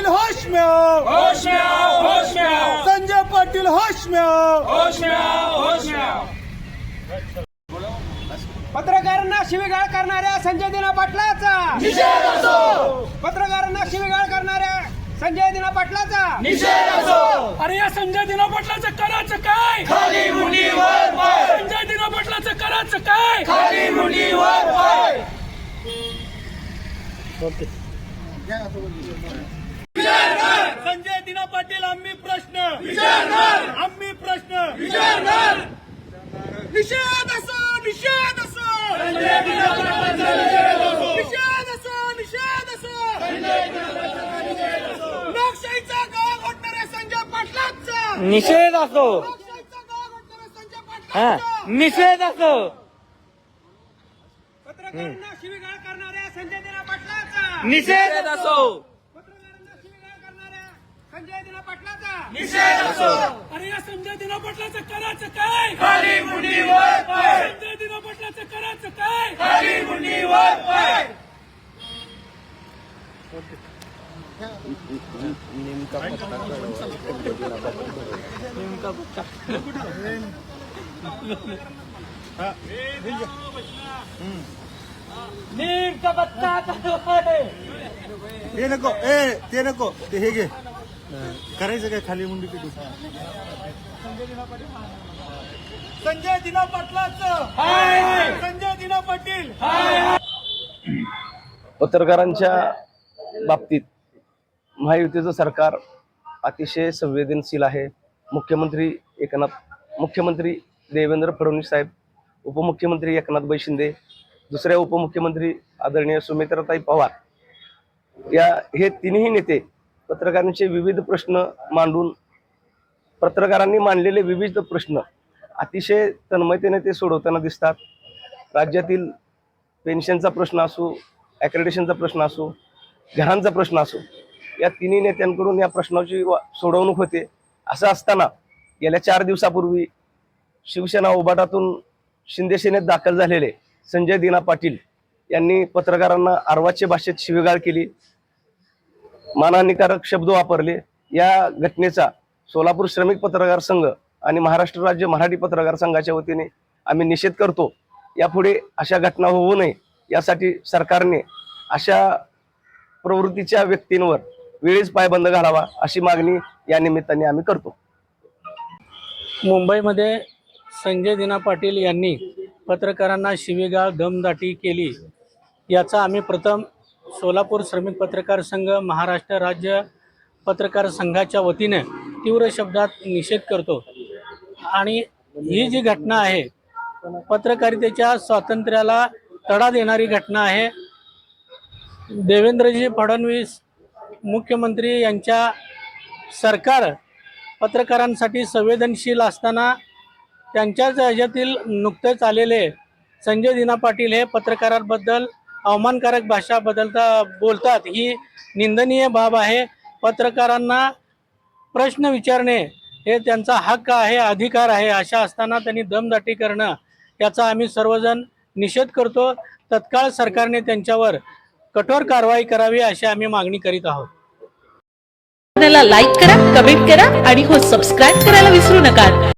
होश में आओ, होश में आओ, होश में आओ, संजय पाटील होश में आओ, होश में आओ, होश में आओ. पत्रकारांना शिवीगाळ करणाऱ्या संजय दिना पाटलाचा निषेध असो, पत्रकारांना शिवीगाळ करणाऱ्या संजय दिना पाटलाचा निषेध असो. अरे या संजय दिना पाटलाचं करायचं काय? खाली मुंडी वर पाय, संजय दिना पाटलाचं करायचं काय? खाली मुंडी वर पाय. संजय दिना पाटील आम्ही प्रश्न विचारणार, आम्ही प्रश्न विचारणार. निषेध असो, निषेध असो, संजय दिना पाटलांचा निषेध असो, निषेध असो, निषेध असो, संजय दिना पाटलांचा निषेध असो. लोकशाहीचा गाव घोटणाऱ्या संजय पाटलांचा निषेध असो. लोकशाहीचा गाव घोटणाऱ्या संजय पाटलांचा निषेध असो. पत्रकारांना शिवीगाळ करणाऱ्या संजय दिना पाटलाचा निषेध असो. पत्रकारांना शिवीगाळ करणाऱ्या संजय दिना पाटलाचा निषेध असो, अरे या संजय दिना पाटलाचं करायचं काय? खाली मुंडी वर पाय, संजय दिना पाटलाचं करायचं काय? खाली मुंडी वर पाय. नेमका पत्ता काय? ते नको, ते नको, ते हे घे. करायचं काय खाली मुंडी पिटू? संजय दिना पाटलाचं संजय दिना पाटील पत्रकारांच्या बाबतीत महायुतीचं सरकार अतिशय संवेदनशील आहे. मुख्यमंत्री देवेंद्र फडणवीस साहेब, उपमुख्यमंत्री एकनाथभाई शिंदे, दुसऱ्या उपमुख्यमंत्री आदरणीय सुमित्राताई पवार हे तिन्ही नेते पत्रकारांचे विविध प्रश्न मांडून पत्रकारांनी मांडलेले विविध प्रश्न अतिशय तन्मयतेने ते सोडवताना दिसतात. राज्यातील पेन्शनचा प्रश्न असो, ॲक्रेडिशनचा प्रश्न असो, घरांचा प्रश्न असो, या तिन्ही नेत्यांकडून या प्रश्नाची सोडवणूक होते. असं असताना गेल्या 4 दिवसापूर्वी शिवसेना उभाटातून शिंदे सेनेत दाखल झालेले संजय दिना पाटील यांनी पत्रकारांना अर्वाच्य भाषेत शिवीगाळ केली, मानहानिकारक शब्द वापरले. या घटनेचा सोलापूर श्रमिक पत्रकार संघ आणि महाराष्ट्र राज्य मराठी पत्रकार संघाच्या वतीने आम्ही निषेध करतो. यापुढे अशा घटना होऊ नये यासाठी सरकारने अशा प्रवृत्तीच्या व्यक्तींवर वेळीच पायबंद घालावा अशी मागणी या निमित्ताने आम्ही करतो. मुंबईमध्ये संजय दिना पाटील यांनी पत्रकारांना शिवीगाळ दमदाटी केली, याचा आम्ही प्रथम सोलापूर श्रमिक पत्रकार संघ महाराष्ट्र राज्य पत्रकार संघाच्या वतीने तीव्र शब्दात निषेध करतो. आणि ही जी घटना आहे पत्रकारितेच्या स्वातंत्र्याला तडा देणारी घटना आहे. देवेंद्रजी फडणवीस मुख्यमंत्री यांच्या सरकार पत्रकारांसाठी संवेदनशील असताना त्यांच्याच ह्याच्यातील नुकतेच आलेले संजय दिना पाटील हे पत्रकारांबद्दल अवमानकारक भाषा बोलतात. ही निंदनीय बाब आहे. पत्रकारांना प्रश्न विचारणे हे त्यांचा हक्क आहे, अधिकार आहे. अशा असताना त्यांनी दमदाटी करणं याचा आम्ही सर्वजण निषेध करतो. तत्काळ सरकारने त्यांच्यावर कठोर कारवाई करावी अशी आम्ही मागणी करीत आहोत. लाईक करा, कमेंट करा आणि सबस्क्राईब करायला विसरू नका.